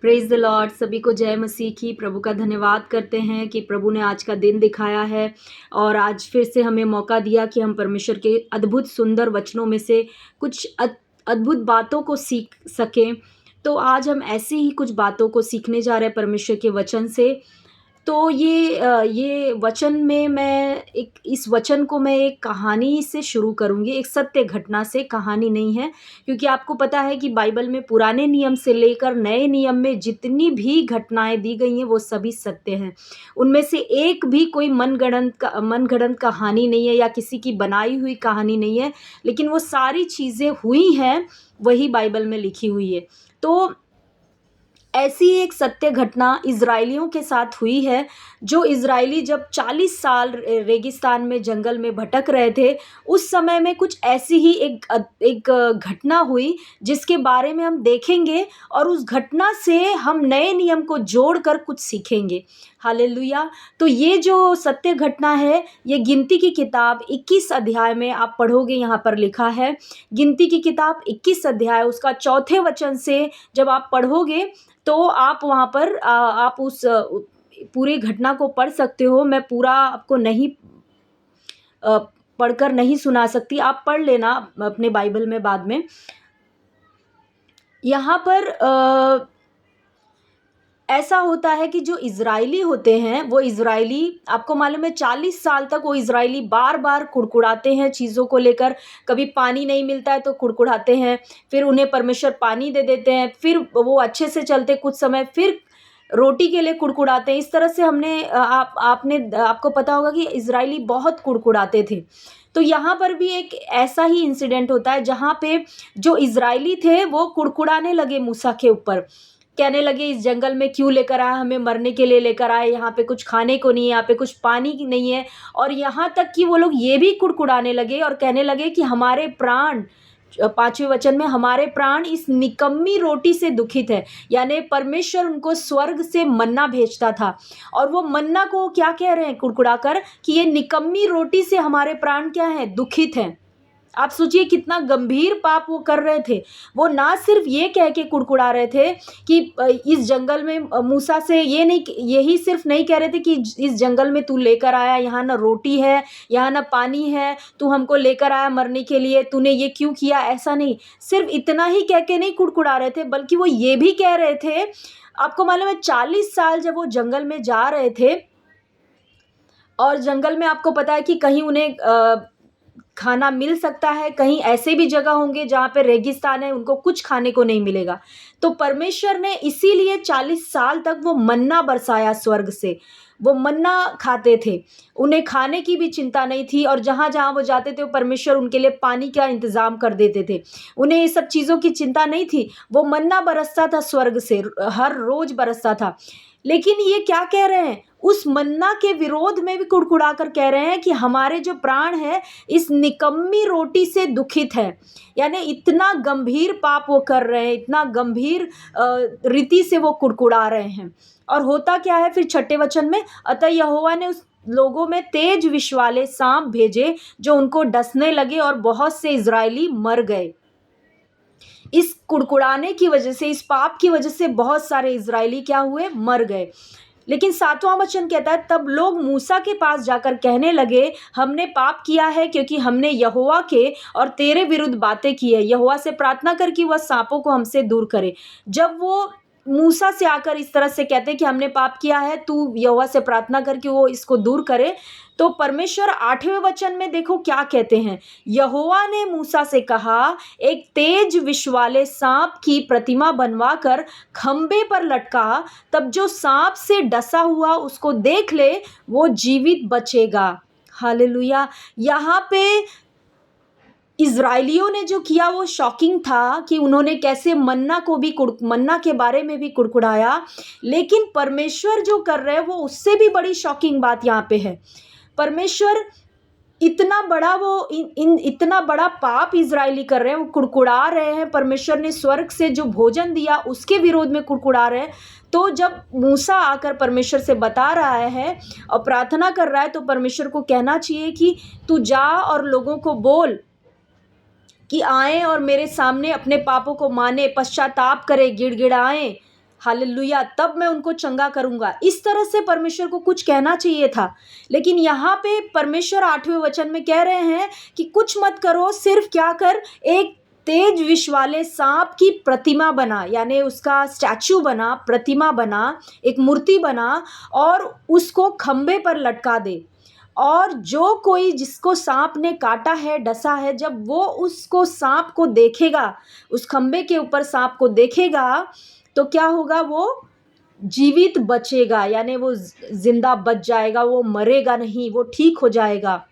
Praise the Lord. सभी को जय मसीह की। प्रभु का धन्यवाद करते हैं कि प्रभु ने आज का दिन दिखाया है और आज फिर से हमें मौका दिया कि हम परमेश्वर के अद्भुत सुंदर वचनों में से कुछ अद्भुत बातों को सीख सकें। तो आज हम ऐसी ही कुछ बातों को सीखने जा रहे हैं परमेश्वर के वचन से। तो ये वचन में मैं इस वचन को मैं एक कहानी से शुरू करूँगी, एक सत्य घटना से। कहानी नहीं है, क्योंकि आपको पता है कि बाइबल में पुराने नियम से लेकर नए नियम में जितनी भी घटनाएँ दी गई हैं वो सभी सत्य हैं। उनमें से एक भी कोई मनगढ़ंत कहानी नहीं है या किसी की बनाई हुई कहानी नहीं है, लेकिन वो सारी चीज़ें हुई हैं, वही बाइबल में लिखी हुई है। तो ऐसी एक सत्य घटना इज़राइलियों के साथ हुई है। जो इज़राइली जब 40 साल रेगिस्तान में जंगल में भटक रहे थे, उस समय में कुछ ऐसी ही एक घटना हुई जिसके बारे में हम देखेंगे और उस घटना से हम नए नियम को जोड़कर कुछ सीखेंगे। हालेलुया। तो ये जो सत्य घटना है, ये गिनती की किताब 21 अध्याय में आप पढ़ोगे, यहाँ पर लिखा है। गिनती की किताब 21 अध्याय उसका 4थे वचन से जब आप पढ़ोगे तो आप वहाँ पर आप उस पूरी घटना को पढ़ सकते हो। मैं पूरा आपको नहीं पढ़कर नहीं सुना सकती, आप पढ़ लेना अपने बाइबल में बाद में। यहाँ पर ऐसा होता है कि जो इज़राइली होते हैं, वो इज़राइली, आपको मालूम है 40 साल तक वो इज़राइली बार-बार कुड़कुड़ाते हैं चीज़ों को लेकर। कभी पानी नहीं मिलता है तो कुड़कुड़ाते हैं, फिर उन्हें परमेश्वर पानी दे देते हैं, फिर वो अच्छे से चलते कुछ समय, फिर रोटी के लिए कुड़कुड़ाते हैं। इस तरह से आपको पता होगा कि इज़राइली बहुत कुड़कुड़ाते थे। तो यहाँ पर भी एक ऐसा ही इंसिडेंट होता है जहाँ पे जो इज़राइली थे वो कुड़कुड़ाने लगे मूसा के ऊपर। कहने लगे, इस जंगल में क्यों लेकर आया, हमें मरने के लिए लेकर आए, यहाँ पे कुछ खाने को नहीं है, यहाँ पे कुछ पानी की नहीं है। और यहाँ तक कि वो लोग ये भी कुड़कुड़ाने लगे और कहने लगे कि हमारे प्राण, 5वें वचन में, हमारे प्राण इस निकम्मी रोटी से दुखित है। यानी परमेश्वर उनको स्वर्ग से मन्ना भेजता था और वो मन्ना को क्या कह रहे हैं कुड़कुड़ाकर कि ये निकम्मी रोटी से हमारे प्राण क्या है, दुखित हैं। आप सोचिए कितना गंभीर पाप वो कर रहे थे। वो ना सिर्फ ये कह के कुड़कुड़ा रहे थे कि इस जंगल में मूसा से यही सिर्फ नहीं कह रहे थे कि इस जंगल में तू लेकर आया, यहाँ ना रोटी है, यहाँ ना पानी है, तू हमको लेकर आया मरने के लिए, तूने ये क्यों किया। ऐसा नहीं, सिर्फ इतना ही कह के नहीं कुड़कुड़ा रहे थे, बल्कि वो ये भी कह रहे थे। आपको मालूम है 40 साल जब वो जंगल में जा रहे थे और जंगल में आपको पता है कि कहीं उन्हें खाना मिल सकता है, कहीं ऐसे भी जगह होंगे जहाँ पे रेगिस्तान है, उनको कुछ खाने को नहीं मिलेगा। तो परमेश्वर ने इसीलिए 40 साल तक वो मन्ना बरसाया स्वर्ग से। वो मन्ना खाते थे, उन्हें खाने की भी चिंता नहीं थी और जहाँ-जहाँ वो जाते थे, वो परमेश्वर उनके लिए पानी का इंतज़ाम कर देते थे। उन्हें ये सब चीज़ों की चिंता नहीं थी। वो मन्ना बरसता था स्वर्ग से, हर रोज़ बरसता था। लेकिन ये क्या कह रहे हैं, उस मन्ना के विरोध में भी कुड़कुड़ा कर कह रहे हैं कि हमारे जो प्राण है इस निकम्मी रोटी से दुखित है। यानी इतना गंभीर पाप वो कर रहे हैं, इतना गंभीर रीति से वो कुड़कुड़ा रहे हैं। और होता क्या है फिर 6ठे वचन में, अतः यहोवा ने उस लोगों में तेज विष वाले सांप भेजे जो उनको डसने लगे और बहुत से इज़राइली मर गए। इस कुड़कुड़ाने की वजह से, इस पाप की वजह से बहुत सारे इज़राइली क्या हुए, मर गए। लेकिन 7वां वचन कहता है, तब लोग मूसा के पास जाकर कहने लगे, हमने पाप किया है क्योंकि हमने यहोवा के और तेरे विरुद्ध बातें की है। यहोवा से प्रार्थना कर कि वह सांपों को हमसे दूर करे। जब वो मूसा से आकर इस तरह से कहते कि हमने पाप किया है, तू यहोवा से प्रार्थना कर कि वो इसको दूर करे, तो परमेश्वर 8वें वचन में देखो क्या कहते हैं। यहोवा ने मूसा से कहा, एक तेज विष वाले सांप की प्रतिमा बनवाकर खंबे पर लटका, तब जो सांप से डसा हुआ उसको देख ले, वो जीवित बचेगा। हालेलुया। यहाँ पे इज़राइलियों ने जो किया वो शॉकिंग था कि उन्होंने कैसे मन्ना के बारे में भी कुड़कुड़ाया। लेकिन परमेश्वर जो कर रहे हैं वो उससे भी बड़ी शॉकिंग बात यहाँ पे है। परमेश्वर इतना बड़ा पाप इज़राइली कर रहे हैं, वो कुड़कुड़ा रहे हैं। परमेश्वर ने स्वर्ग से जो भोजन दिया उसके विरोध में कुड़कुड़ा रहे हैं। तो जब मूसा आकर परमेश्वर से बता रहा है और प्रार्थना कर रहा है, तो परमेश्वर को कहना चाहिए कि तू जा और लोगों को बोल कि आएँ और मेरे सामने अपने पापों को माने, पश्चाताप करें, गिड़गिड़ाएँ हालेलुया, तब मैं उनको चंगा करूँगा। इस तरह से परमेश्वर को कुछ कहना चाहिए था। लेकिन यहाँ पे परमेश्वर 8वें वचन में कह रहे हैं कि कुछ मत करो, सिर्फ़ क्या कर, एक तेज विष वाले साँप की प्रतिमा बना, यानी उसका स्टैच्यू बना, प्रतिमा बना, एक मूर्ति बना और उसको खंभे पर लटका दे। और जो कोई जिसको साँप ने काटा है, डसा है, जब वो उसको साँप को देखेगा, उस खंभे के ऊपर साँप को देखेगा, तो क्या होगा, वो जीवित बचेगा, यानी वो ज़िंदा बच जाएगा, वो मरेगा नहीं, वो ठीक हो जाएगा।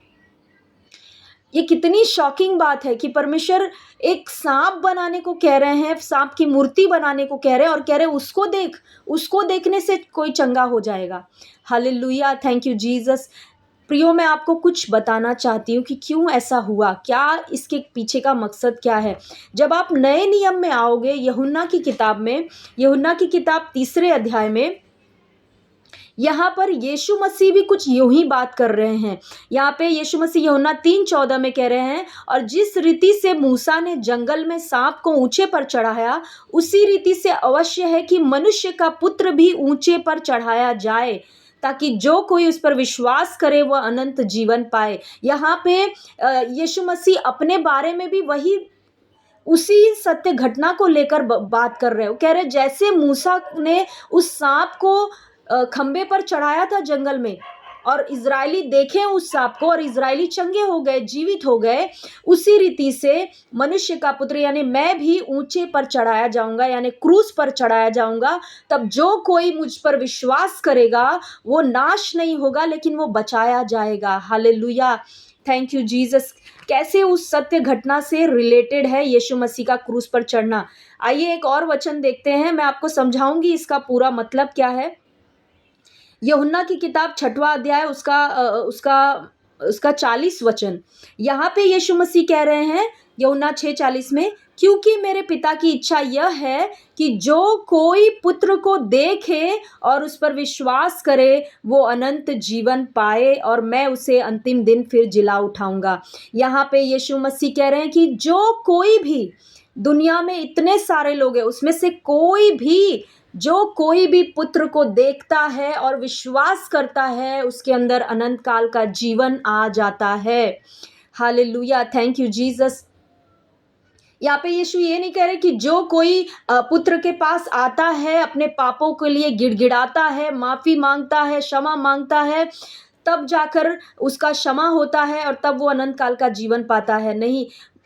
ये कितनी शॉकिंग बात है कि परमेश्वर एक साँप बनाने को कह रहे हैं, साँप की मूर्ति बनाने को कह रहे हैं और कह रहे हैं उसको देख, उसको देखने से कोई चंगा हो जाएगा। Hallelujah, thank you Jesus. प्रियो, मैं आपको कुछ बताना चाहती हूँ कि क्यों ऐसा हुआ, क्या इसके पीछे का मकसद क्या है। जब आप नए नियम में आओगे, यूहन्ना की किताब में, यूहन्ना की किताब 3 अध्याय में, यहाँ पर यीशु मसीह भी कुछ यूं ही बात कर रहे हैं। यहाँ पे यीशु मसीह यूहन्ना 3:14 में कह रहे हैं, और जिस रीति से मूसा ने जंगल में सांप को ऊंचे पर चढ़ाया, उसी रीति से अवश्य है कि मनुष्य का पुत्र भी ऊंचे पर चढ़ाया जाए, ताकि जो कोई उस पर विश्वास करे वह अनंत जीवन पाए। यहाँ पे यीशु मसीह अपने बारे में भी वही उसी सत्य घटना को लेकर बात कर रहे हैं। वो कह रहे हैं जैसे मूसा ने उस सांप को खंबे पर चढ़ाया था जंगल में, और इजरायली देखे उस सांप को और इजरायली चंगे हो गए, जीवित हो गए, उसी रीति से मनुष्य का पुत्र यानी मैं भी ऊंचे पर चढ़ाया जाऊंगा, यानी क्रूस पर चढ़ाया जाऊंगा। तब जो कोई मुझ पर विश्वास करेगा वो नाश नहीं होगा, लेकिन वो बचाया जाएगा। Hallelujah, thank you Jesus. कैसे उस सत्य घटना से रिलेटेड है यीशु मसीह का क्रूस पर चढ़ना। आइए एक और वचन देखते हैं, मैं आपको समझाऊंगी इसका पूरा मतलब क्या है। यूहन्ना की किताब 6वां अध्याय, उसका 40 वचन। यहाँ पे यीशु मसीह कह रहे हैं यूहन्ना 6:40 में, क्योंकि मेरे पिता की इच्छा यह है कि जो कोई पुत्र को देखे और उस पर विश्वास करे वो अनंत जीवन पाए, और मैं उसे अंतिम दिन फिर जिला उठाऊंगा। यहाँ पे यीशु मसीह कह रहे हैं कि जो कोई भी, दुनिया में इतने सारे लोग हैं, उसमें से जो कोई भी पुत्र को देखता है और विश्वास करता है, उसके अंदर अनंत काल का जीवन आ जाता है। Hallelujah, thank you Jesus. यहाँ पे यीशु ये नहीं कह रहे कि जो कोई पुत्र के पास आता है, अपने पापों के लिए गिड़गिड़ाता है, माफ़ी मांगता है, क्षमा मांगता है, तब जाकर उसका क्षमा होता है और तब वो अनंत काल का जीवन पाता है। नहीं,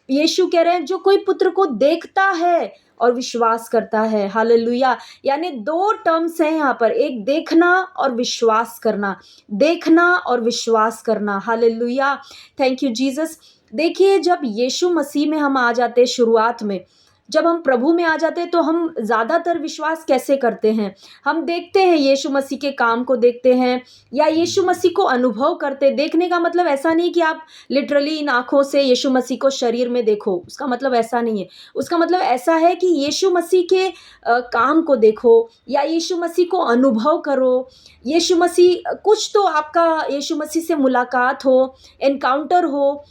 यीशु कह रहे हैं जो कोई पुत्र को देखता है और विश्वास करता है। हालेलुया, यानी 2 टर्म्स हैं यहाँ पर, एक देखना और विश्वास करना, देखना और विश्वास करना। Hallelujah, thank you Jesus. देखिए, जब यीशु मसीह में हम आ जाते हैं, शुरुआत में जब हम प्रभु में आ जाते हैं, तो हम ज़्यादातर विश्वास कैसे करते हैं, हम देखते हैं यीशु मसीह के काम को देखते हैं, या यीशु मसीह को अनुभव करते। देखने का मतलब ऐसा नहीं कि आप लिटरली इन आँखों से यीशु मसीह को शरीर में देखो, उसका मतलब ऐसा नहीं है। उसका मतलब ऐसा है कि यीशु मसीह के काम को देखो, या यीशु मसीह को अनुभव करो। यीशु मसीह, कुछ तो आपका यीशु मसीह से मुलाकात हो, एनकाउंटर हो,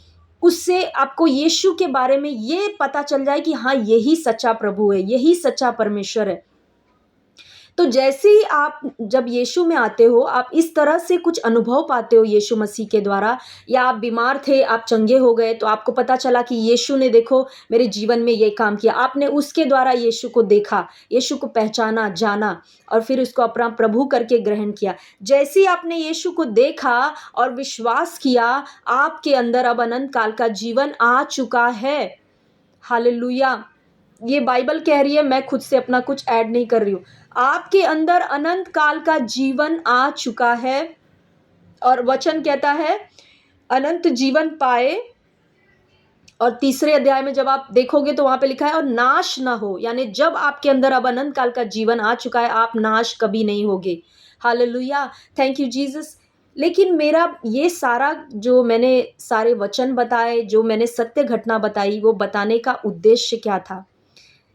उससे आपको यीशु के बारे में ये पता चल जाए कि हाँ, यही सच्चा प्रभु है, यही सच्चा परमेश्वर है। तो जैसे ही आप जब यीशु में आते हो, आप इस तरह से कुछ अनुभव पाते हो यीशु मसीह के द्वारा, या आप बीमार थे, आप चंगे हो गए, तो आपको पता चला कि यीशु ने देखो मेरे जीवन में ये काम किया। आपने उसके द्वारा यीशु को देखा, यीशु को पहचाना, जाना और फिर उसको अपना प्रभु करके ग्रहण किया। जैसे ही आपने यीशु को देखा और विश्वास किया, आपके अंदर अब अनंत काल का जीवन आ चुका है। हालेलुया, ये बाइबल कह रही है, मैं खुद से अपना कुछ ऐड नहीं कर रही हूँ। आपके अंदर अनंत काल का जीवन आ चुका है, और वचन कहता है अनंत जीवन पाए। और 3 अध्याय में जब आप देखोगे तो वहां पे लिखा है और नाश ना हो, यानी जब आपके अंदर अब अनंत काल का जीवन आ चुका है, आप नाश कभी नहीं होगे। Hallelujah, thank you Jesus. लेकिन मेरा ये सारा जो मैंने सारे वचन बताए, जो मैंने सत्य घटना बताई, वो बताने का उद्देश्य क्या था।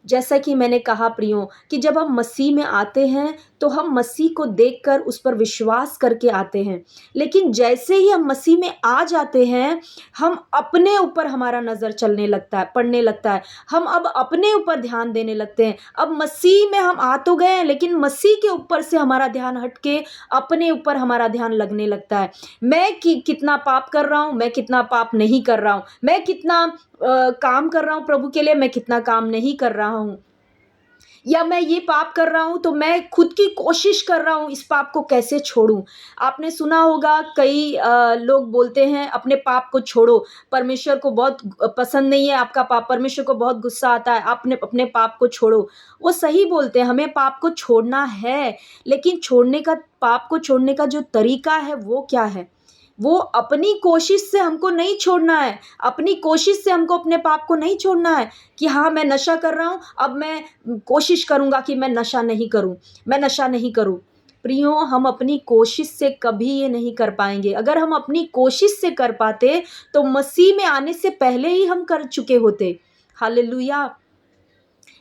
जैसा कि मैंने कहा प्रियो कि जब हम मसीह में आते हैं तो हम मसीह को देखकर उस पर विश्वास करके आते हैं। लेकिन जैसे ही हम मसीह में आ जाते हैं, हम अपने ऊपर हमारा नज़र चलने लगता है, पड़ने लगता है। हम अब अपने ऊपर ध्यान देने लगते हैं। अब मसीह में हम आ तो गए हैं, लेकिन मसीह के ऊपर से हमारा ध्यान हट के अपने ऊपर हमारा ध्यान लगने लगता है। मैं कितना पाप कर रहा हूँ, मैं कितना पाप नहीं कर रहा हूँ, मैं कितना काम कर रहा हूँ प्रभु के लिए, मैं कितना काम नहीं कर रहा हूँ, या मैं ये पाप कर रहा हूँ तो मैं खुद की कोशिश कर रहा हूँ इस पाप को कैसे छोड़ूं। आपने सुना होगा कई लोग बोलते हैं अपने पाप को छोड़ो, परमेश्वर को बहुत पसंद नहीं है आपका पाप, परमेश्वर को बहुत गुस्सा आता है, आपने अपने पाप को छोड़ो। वो सही बोलते हैं, हमें पाप को छोड़ना है, लेकिन पाप को छोड़ने का जो तरीका है वो क्या है? वो अपनी कोशिश से हमको नहीं छोड़ना है, अपनी कोशिश से हमको अपने पाप को नहीं छोड़ना है कि हाँ, मैं नशा कर रहा हूँ, अब मैं कोशिश करूँगा कि मैं नशा नहीं करूँ, मैं नशा नहीं करूँ। प्रियो, हम अपनी कोशिश से कभी ये नहीं कर पाएँगे। अगर हम अपनी कोशिश से कर पाते, तो मसीह में आने से पहले ही हम कर चुके होते। हालेलुया!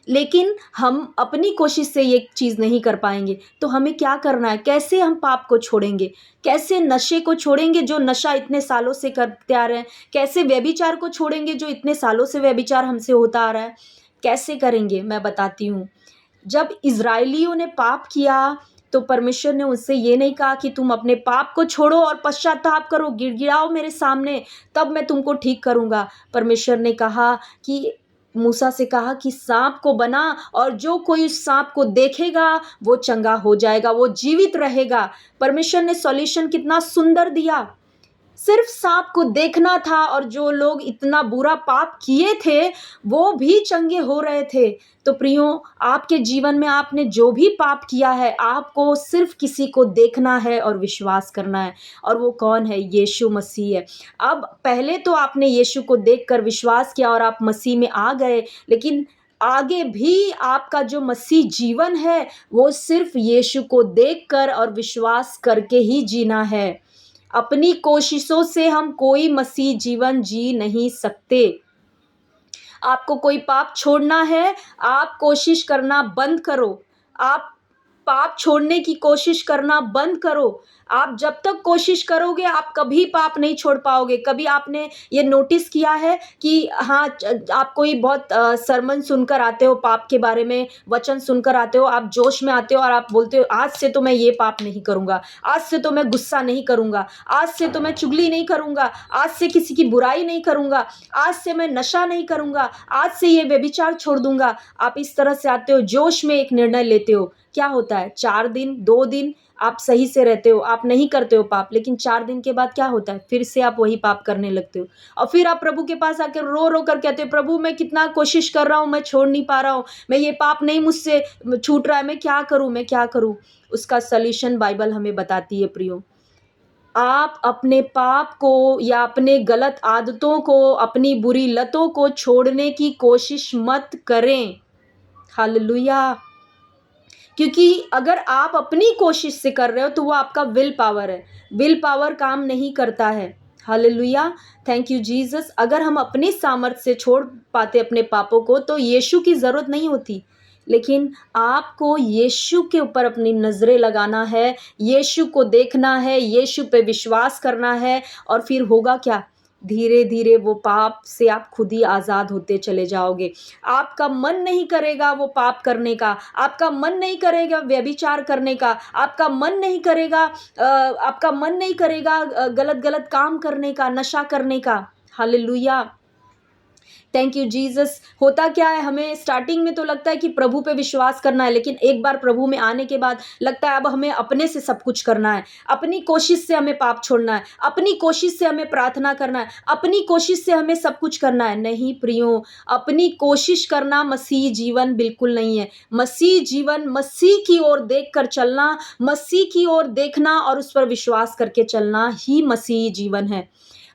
लेकिन हम अपनी कोशिश से ये चीज़ नहीं कर पाएँगे, तो हमें क्या करना है? कैसे हम पाप को छोड़ेंगे? कैसे नशे को छोड़ेंगे जो नशा इतने सालों से करते आ रहे हैं? कैसे व्यभिचार को छोड़ेंगे जो इतने सालों से व्यभिचार हमसे होता आ रहा है? कैसे करेंगे? मैं बताती हूँ। जब इज़राइलियों ने पाप किया, तो परमेश्वर ने उनसे ये नहीं कहा कि तुम अपने पाप को छोड़ो और पश्चाताप करो, गिड़गिड़ाओ मेरे सामने, तब मैं तुमको ठीक करूँगा। परमेश्वर ने कहा कि मूसा से कहा कि साँप को बना और जो कोई उस साँप को देखेगा, वो चंगा हो जाएगा, वो जीवित रहेगा। परमेश्वर ने सॉल्यूशन कितना सुंदर दिया। सिर्फ सांप को देखना था और जो लोग इतना बुरा पाप किए थे, वो भी चंगे हो रहे थे। तो प्रियो, आपके जीवन में आपने जो भी पाप किया है, आपको सिर्फ किसी को देखना है और विश्वास करना है, और वो कौन है? यीशु मसीह है। अब पहले तो आपने यीशु को देखकर विश्वास किया और आप मसीह में आ गए, लेकिन आगे भी आपका जो मसीह जीवन है, वो सिर्फ यीशु को देखकर और विश्वास करके ही जीना है। अपनी कोशिशों से हम कोई मसीह जीवन जी नहीं सकते। आपको कोई पाप छोड़ना है, आप कोशिश करना बंद करो। आप पाप छोड़ने की कोशिश करना बंद करो। आप जब तक कोशिश करोगे, आप कभी पाप नहीं छोड़ पाओगे। कभी आपने ये नोटिस किया है कि हाँ, आप कोई बहुत सरमन सुनकर आते हो, पाप के बारे में वचन सुनकर आते हो, आप जोश में आते हो और आप बोलते हो आज से तो मैं ये पाप नहीं करूँगा, आज से तो मैं गुस्सा नहीं करूँगा, आज से तो मैं चुगली नहीं करूँगा, आज से किसी की बुराई नहीं करूँगा, आज से मैं नशा नहीं करूँगा, आज से ये व्यभिचार छोड़ दूँगा। आप इस तरह से आते हो, जोश में एक निर्णय लेते हो। क्या होता है? 4 दिन, 2 दिन आप सही से रहते हो, आप नहीं करते हो पाप, लेकिन 4 दिन के बाद क्या होता है? फिर से आप वही पाप करने लगते हो और फिर आप प्रभु के पास आकर रो-रो कर कहते हो, प्रभु मैं कितना कोशिश कर रहा हूँ, मैं छोड़ नहीं पा रहा हूँ, मैं ये पाप नहीं मुझसे छूट रहा है, मैं क्या करूँ, मैं क्या करूँ? उसका सॉल्यूशन बाइबल हमें बताती है प्रियो। आप अपने पाप को या अपने गलत आदतों को, अपनी बुरी लतों को छोड़ने की कोशिश मत करें। हालेलुया! क्योंकि अगर आप अपनी कोशिश से कर रहे हो तो वो आपका विल पावर है। विल पावर काम नहीं करता है। हालेलुया! Thank you Jesus. अगर हम अपनी सामर्थ से छोड़ पाते अपने पापों को तो यीशु की ज़रूरत नहीं होती। लेकिन आपको यीशु के ऊपर अपनी नज़रें लगाना है, यीशु को देखना है, यीशु पे विश्वास करना है और फिर होगा क्या? धीरे-धीरे वो पाप से आप खुद ही आज़ाद होते चले जाओगे। आपका मन नहीं करेगा वो पाप करने का, आपका मन नहीं करेगा व्यभिचार करने का, आपका मन नहीं करेगा गलत-गलत काम करने का, नशा करने का। हालेलुया! Thank you Jesus. होता क्या है, हमें स्टार्टिंग में तो लगता है कि प्रभु पे विश्वास करना है, लेकिन एक बार प्रभु में आने के बाद लगता है अब हमें अपने से सब कुछ करना है, अपनी कोशिश से हमें पाप छोड़ना है, अपनी कोशिश से हमें प्रार्थना करना है, अपनी कोशिश से हमें सब कुछ करना है। नहीं प्रियो, अपनी कोशिश करना मसीह जीवन बिल्कुल नहीं है। मसीह जीवन, मसीह की ओर देख कर चलना, मसीह की ओर देखना और उस पर विश्वास करके चलना ही मसीह जीवन है।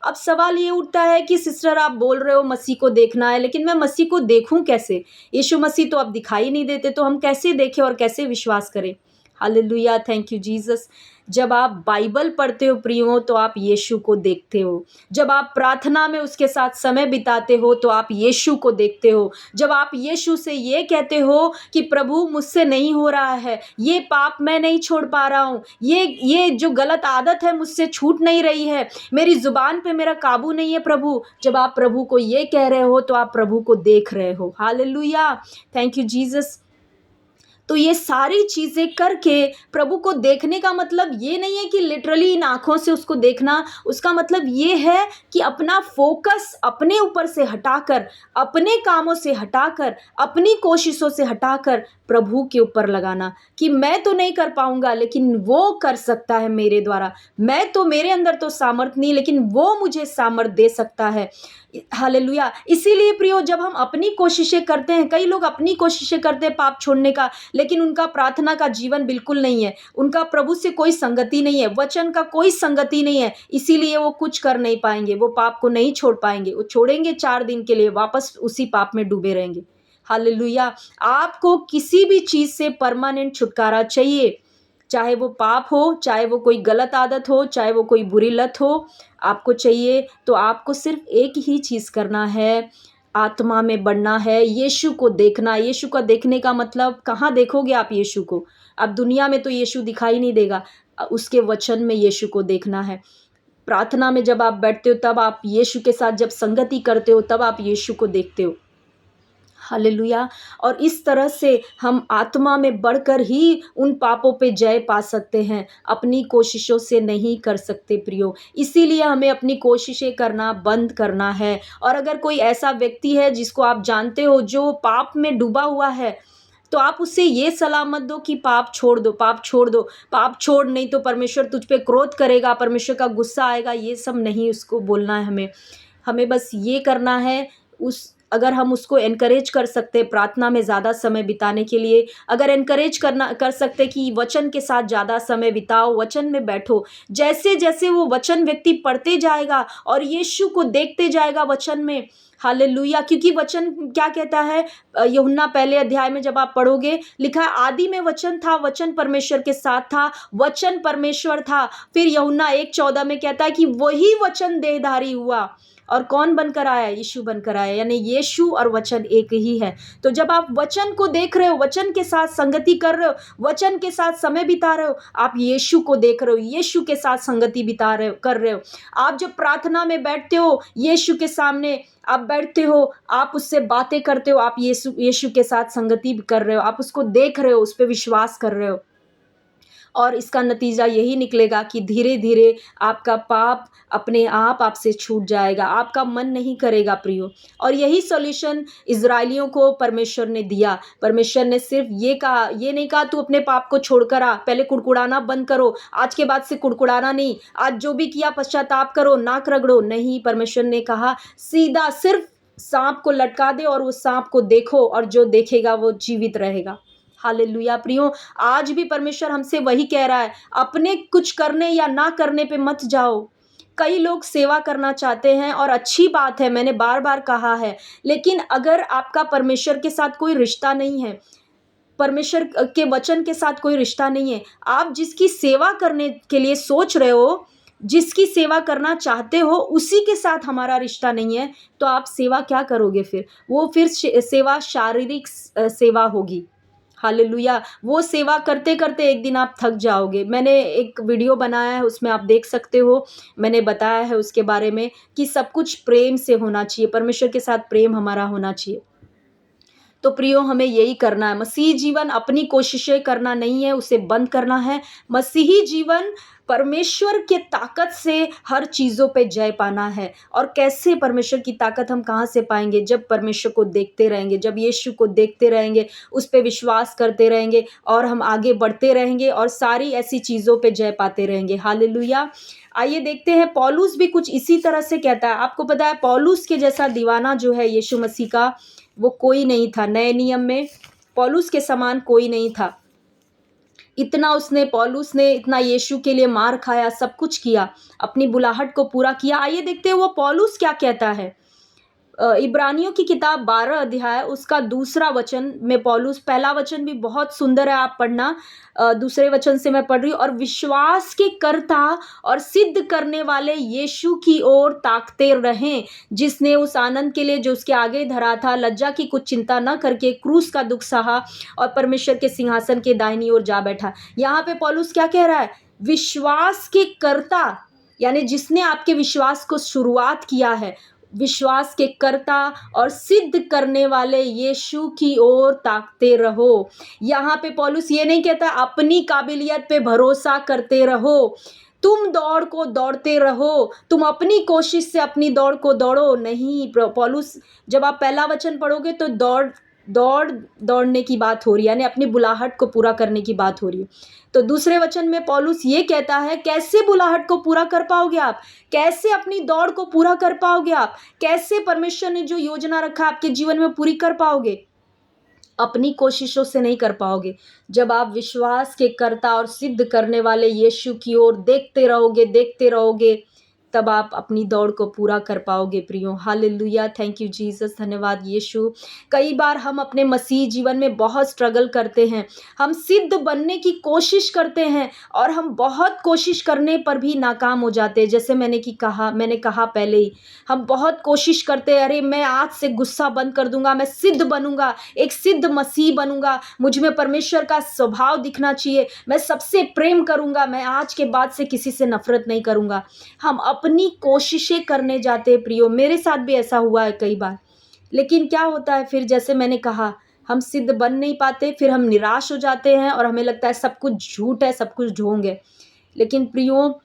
अब सवाल ये उठता है कि सिस्टर आप बोल रहे हो मसीह को देखना है, लेकिन मैं मसीह को देखूं कैसे? यीशु मसीह तो अब दिखाई नहीं देते, तो हम कैसे देखें और कैसे विश्वास करें? Hallelujah, thank you Jesus. जब आप बाइबल पढ़ते हो प्रियो तो आप यीशु को देखते हो। जब आप प्रार्थना में उसके साथ समय बिताते हो तो आप यीशु को देखते हो। जब आप यीशु से ये कहते हो कि प्रभु मुझसे नहीं हो रहा है, ये पाप मैं नहीं छोड़ पा रहा हूँ, ये जो गलत आदत है मुझसे छूट नहीं रही है, मेरी ज़ुबान पे मेरा काबू नहीं है प्रभु। जब आप प्रभु को ये कह रहे हो तो आप प्रभु को देख रहे हो। Hallelujah, thank you Jesus. तो ये सारी चीज़ें करके प्रभु को देखने का मतलब ये नहीं है कि लिटरली इन आँखों से उसको देखना, उसका मतलब ये है कि अपना फ़ोकस अपने ऊपर से हटाकर, अपने कामों से हटाकर, अपनी कोशिशों से हटाकर प्रभु के ऊपर लगाना कि मैं तो नहीं कर पाऊँगा लेकिन वो कर सकता है मेरे द्वारा। मैं तो, मेरे अंदर तो सामर्थ नहीं लेकिन वो मुझे सामर्थ दे सकता है। हालेलुया। इसीलिए प्रियो जब हम अपनी कोशिशें करते हैं, कई लोग अपनी कोशिशें करते हैं पाप छोड़ने का, लेकिन उनका प्रार्थना का जीवन बिल्कुल नहीं है, उनका प्रभु से कोई संगति नहीं है, वचन का कोई संगति नहीं है, इसीलिए वो कुछ कर नहीं पाएंगे, वो पाप को नहीं छोड़ पाएंगे। वो छोड़ेंगे 4 दिन के लिए, वापस उसी पाप में डूबे रहेंगे। हालेलुया। आपको किसी भी चीज से परमानेंट छुटकारा चाहिए, चाहे वो पाप हो, चाहे वो कोई गलत आदत हो, चाहे वो कोई बुरी लत हो, आपको चाहिए तो आपको सिर्फ एक ही चीज़ करना है, आत्मा में बढ़ना है, यीशु को देखना। यीशु का देखने का मतलब कहाँ देखोगे आप यीशु को? अब दुनिया में तो यीशु दिखाई नहीं देगा, उसके वचन में यीशु को देखना है। प्रार्थना में जब आप बैठते हो तब आप यीशु के साथ जब संगति करते हो तब आप यीशु को देखते हो। हालेलुया। और इस तरह से हम आत्मा में बढ़कर ही उन पापों पे जय पा सकते हैं, अपनी कोशिशों से नहीं कर सकते प्रियो। इसीलिए हमें अपनी कोशिशें करना बंद करना है। और अगर कोई ऐसा व्यक्ति है जिसको आप जानते हो जो पाप में डूबा हुआ है, तो आप उससे ये सलाह मत दो कि पाप छोड़ दो, पाप छोड़ दो, पाप छोड़ नहीं तो परमेश्वर तुझ पे क्रोध करेगा, परमेश्वर का गुस्सा आएगा, ये सब नहीं उसको बोलना है हमें। हमें बस ये करना है, उस अगर हम उसको एनकरेज कर सकते हैं प्रार्थना में ज़्यादा समय बिताने के लिए, अगर एनकरेज कर सकते कि वचन के साथ ज़्यादा समय बिताओ, वचन में बैठो। जैसे जैसे वो वचन व्यक्ति पढ़ते जाएगा और यीशु को देखते जाएगा वचन में, हालेलुया। क्योंकि वचन क्या कहता है, यूहन्ना पहले अध्याय में जब आप पढ़ोगे, लिखा है आदि में वचन था, वचन परमेश्वर के साथ था, वचन परमेश्वर था। फिर यूहन्ना 1:14 में कहता है कि वही वचन देहधारी हुआ और कौन बनकर आया? यीशु बनकर आया, यानी यीशु और वचन एक ही है। तो जब आप वचन को देख रहे हो, वचन के साथ संगति कर रहे हो, वचन के साथ समय बिता रहे हो, आप यीशु को देख रहे हो, यीशु के साथ संगति बिता रहे हो, कर रहे हो। आप जब प्रार्थना में बैठते हो, यीशु के सामने आप बैठते हो, आप उससे बातें करते हो, आप यीशु के साथ संगति कर रहे हो, आप उसको देख रहे हो, उस पर विश्वास कर रहे हो। और इसका नतीजा यही निकलेगा कि धीरे धीरे आपका पाप अपने आप आपसे छूट जाएगा, आपका मन नहीं करेगा प्रियो। और यही सॉल्यूशन इज़राइलियों को परमेश्वर ने दिया। परमेश्वर ने सिर्फ ये कहा, ये नहीं कहा तू अपने पाप को छोड़कर आ, पहले कुड़कुड़ाना बंद करो, आज के बाद से कुड़कुड़ाना नहीं, आज जो भी किया पश्चाताप करो, नाक रगड़ो नहीं। परमेश्वर ने कहा सीधा सिर्फ सांप को लटका दे और उस सांप को देखो, और जो देखेगा वो जीवित रहेगा। हालेलुया प्रियो, आज भी परमेश्वर हमसे वही कह रहा है, अपने कुछ करने या ना करने पे मत जाओ। कई लोग सेवा करना चाहते हैं और अच्छी बात है, मैंने बार बार कहा है, लेकिन अगर आपका परमेश्वर के साथ कोई रिश्ता नहीं है, परमेश्वर के वचन के साथ कोई रिश्ता नहीं है, आप जिसकी सेवा करने के लिए सोच रहे हो, जिसकी सेवा करना चाहते हो, उसी के साथ हमारा रिश्ता नहीं है, तो आप सेवा क्या करोगे फिर? वो फिर सेवा शारीरिक सेवा होगी। हालेलुया। वो सेवा करते करते एक दिन आप थक जाओगे। मैंने एक वीडियो बनाया है, उसमें आप देख सकते हो, मैंने बताया है उसके बारे में कि सब कुछ प्रेम से होना चाहिए, परमेश्वर के साथ प्रेम हमारा होना चाहिए। तो प्रियो हमें यही करना है। मसीही जीवन अपनी कोशिशें करना नहीं है, उसे बंद करना है। मसीही जीवन परमेश्वर के ताकत से हर चीज़ों पे जय पाना है। और कैसे परमेश्वर की ताकत हम कहाँ से पाएंगे? जब परमेश्वर को देखते रहेंगे, जब यीशु को देखते रहेंगे, उस पे विश्वास करते रहेंगे और हम आगे बढ़ते रहेंगे और सारी ऐसी चीज़ों पे जय पाते रहेंगे। हालेलुया। आइए देखते हैं, पौलुस भी कुछ इसी तरह से कहता है। आपको पता है पौलुस के जैसा दीवाना जो है यीशु मसीह का, वो कोई नहीं था। नए नियम में पौलुस के समान कोई नहीं था। पौलुस ने इतना यीशु के लिए मार खाया, सब कुछ किया, अपनी बुलाहट को पूरा किया। आइए देखते हैं वो पौलुस क्या कहता है। इब्रानियों की किताब 12 अध्याय उसका दूसरा वचन में पौलुस, पहला वचन भी बहुत सुंदर है, आप पढ़ना। दूसरे वचन से मैं पढ़ रही हूँ, और विश्वास के कर्ता और सिद्ध करने वाले यीशु की ओर ताकते रहें, जिसने उस आनंद के लिए जो उसके आगे धरा था, लज्जा की कुछ चिंता न करके क्रूस का दुख सहा और परमेश्वर के सिंहासन के दाहिनी ओर जा बैठा। यहाँ पे पौलुस क्या कह रहा है? विश्वास के कर्ता, यानी जिसने आपके विश्वास को शुरुआत किया है, विश्वास के कर्ता और सिद्ध करने वाले यीशु की ओर ताकते रहो। यहाँ पे पौलुस ये नहीं कहता अपनी काबिलियत पे भरोसा करते रहो, तुम दौड़ को दौड़ते रहो, तुम अपनी कोशिश से अपनी दौड़ को दौड़ो। नहीं, पौलुस, जब आप पहला वचन पढ़ोगे तो दौड़ने की बात हो रही है, यानी अपनी बुलाहट को पूरा करने की बात हो रही है। तो दूसरे वचन में पौलुस ये कहता है, कैसे बुलाहट को पूरा कर पाओगे आप? कैसे अपनी दौड़ को पूरा कर पाओगे आप? कैसे परमेश्वर ने जो योजना रखा आपके जीवन में पूरी कर पाओगे? अपनी कोशिशों से नहीं कर पाओगे। जब आप विश्वास के कर्ता और सिद्ध करने वाले यीशु की ओर देखते रहोगे, तब आप अपनी दौड़ को पूरा कर पाओगे प्रियो। हालेलुया, थैंक यू जीसस, धन्यवाद यीशु। कई बार हम अपने मसीह जीवन में बहुत स्ट्रगल करते हैं, हम सिद्ध बनने की कोशिश करते हैं और हम बहुत कोशिश करने पर भी नाकाम हो जाते हैं। जैसे मैंने कहा पहले ही, हम बहुत कोशिश करते हैं, अरे मैं आज से गुस्सा बंद कर दूंगा, मैं सिद्ध बनूंगा, एक सिद्ध मसीह बनूंगा, मुझ में परमेश्वर का स्वभाव दिखना चाहिए, मैं सबसे प्रेम करूंगा, मैं आज के बाद से किसी से नफरत नहीं करूंगा। हम अपनी कोशिशें करने जाते हैं प्रियो, मेरे साथ भी ऐसा हुआ है कई बार। लेकिन क्या होता है फिर, जैसे मैंने कहा, हम सिद्ध बन नहीं पाते, फिर हम निराश हो जाते हैं और हमें लगता है सब कुछ झूठ है, सब कुछ ढोंग है। लेकिन प्रियो,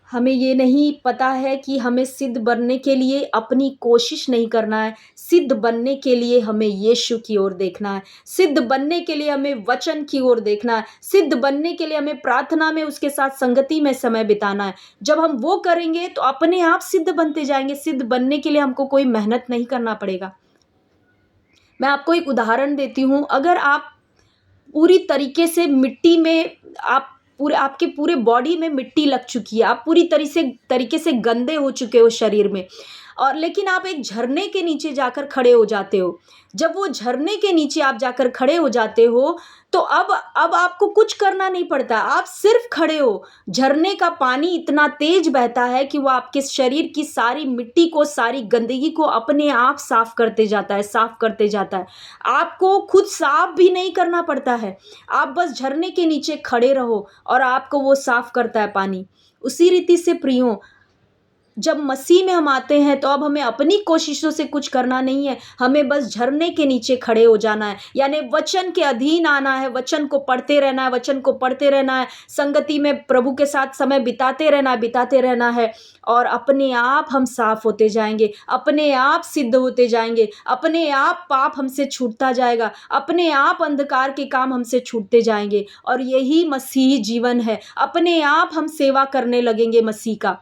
हमें ये नहीं पता है कि हमें सिद्ध बनने के लिए अपनी कोशिश नहीं करना है, सिद्ध बनने के लिए हमें यीशु की ओर देखना है, सिद्ध बनने के लिए हमें वचन की ओर देखना है, सिद्ध बनने के लिए हमें प्रार्थना में उसके साथ संगति में समय बिताना है। जब हम वो करेंगे तो अपने आप सिद्ध बनते जाएंगे। सिद्ध बनने के लिए हमको कोई मेहनत नहीं करना पड़ेगा। मैं आपको एक उदाहरण देती हूँ। अगर आप पूरी तरीके से मिट्टी में, आपके पूरे बॉडी में मिट्टी लग चुकी है, आप पूरी तरीके से गंदे हो चुके हो शरीर में, और लेकिन आप एक झरने के नीचे जाकर खड़े हो जाते हो। जब वो झरने के नीचे आप जाकर खड़े हो जाते हो, तो अब आपको कुछ करना नहीं पड़ता, आप सिर्फ खड़े हो। झरने का पानी इतना तेज बहता है कि वो आपके शरीर की सारी मिट्टी को, सारी गंदगी को अपने आप साफ करते जाता है। आपको खुद साफ भी नहीं करना पड़ता है, आप बस झरने के नीचे खड़े रहो और आपको वो साफ करता है पानी। उसी रीति से प्रियो, जब मसीह में हम आते हैं तो अब हमें अपनी कोशिशों से कुछ करना नहीं है, हमें बस झरने के नीचे खड़े हो जाना है, यानी वचन के अधीन आना है, वचन को पढ़ते रहना है, संगति में प्रभु के साथ समय बिताते रहना है, और अपने आप हम साफ होते जाएंगे, अपने आप सिद्ध होते जाएंगे, अपने आप पाप हमसे छूटता जाएगा, अपने आप अंधकार के काम हमसे छूटते जाएंगे। और यही मसीही जीवन है, अपने आप हम सेवा करने लगेंगे मसीह का,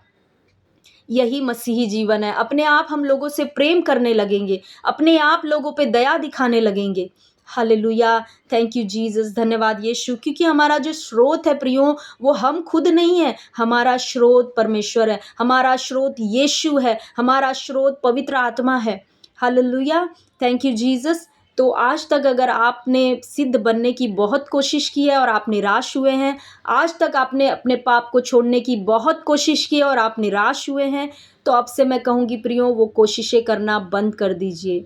यही मसीही जीवन है। अपने आप हम लोगों से प्रेम करने लगेंगे, अपने आप लोगों पे दया दिखाने लगेंगे। हालेलुया, थैंक यू जीसस, धन्यवाद यीशु। क्योंकि हमारा जो स्रोत है प्रियो, वो हम खुद नहीं है, हमारा स्रोत परमेश्वर है, हमारा स्रोत यीशु है, हमारा स्रोत पवित्र आत्मा है। Hallelujah, thank you Jesus. तो आज तक अगर आपने सिद्ध बनने की बहुत कोशिश की है और आप निराश हुए हैं, आज तक आपने अपने पाप को छोड़ने की बहुत कोशिश की है और आप निराश हुए हैं, तो अब से मैं कहूँगी प्रियो, वो कोशिशें करना बंद कर दीजिए।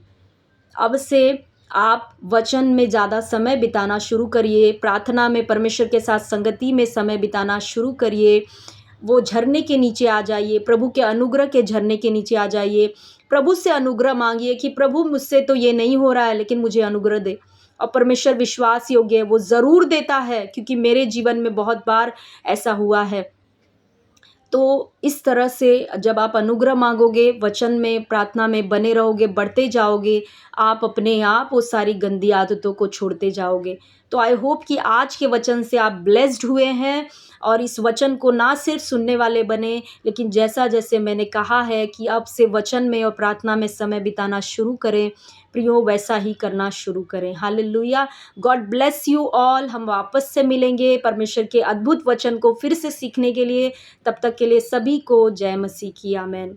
अब से आप वचन में ज़्यादा समय बिताना शुरू करिए, प्रार्थना में परमेश्वर के साथ संगति में समय बिताना शुरू करिए। वो झरने के नीचे आ जाइए, प्रभु के अनुग्रह के झरने के नीचे आ जाइए। प्रभु से अनुग्रह मांगिए कि प्रभु मुझसे तो ये नहीं हो रहा है, लेकिन मुझे अनुग्रह दे। और परमेश्वर विश्वास योग्य है, वो ज़रूर देता है, क्योंकि मेरे जीवन में बहुत बार ऐसा हुआ है। तो इस तरह से जब आप अनुग्रह मांगोगे, वचन में, प्रार्थना में बने रहोगे, बढ़ते जाओगे, आप अपने आप वो सारी गंदी आदतों को छोड़ते जाओगे। तो आई होप कि आज के वचन से आप ब्लेस्ड हुए हैं और इस वचन को ना सिर्फ सुनने वाले बने, लेकिन जैसा जैसे मैंने कहा है कि अब से वचन में और प्रार्थना में समय बिताना शुरू करें प्रियो, वैसा ही करना शुरू करें। Hallelujah, God bless you all. हम वापस से मिलेंगे परमेश्वर के अद्भुत वचन को फिर से सीखने के लिए। तब तक के लिए सभी को जय मसीह की, आमेन।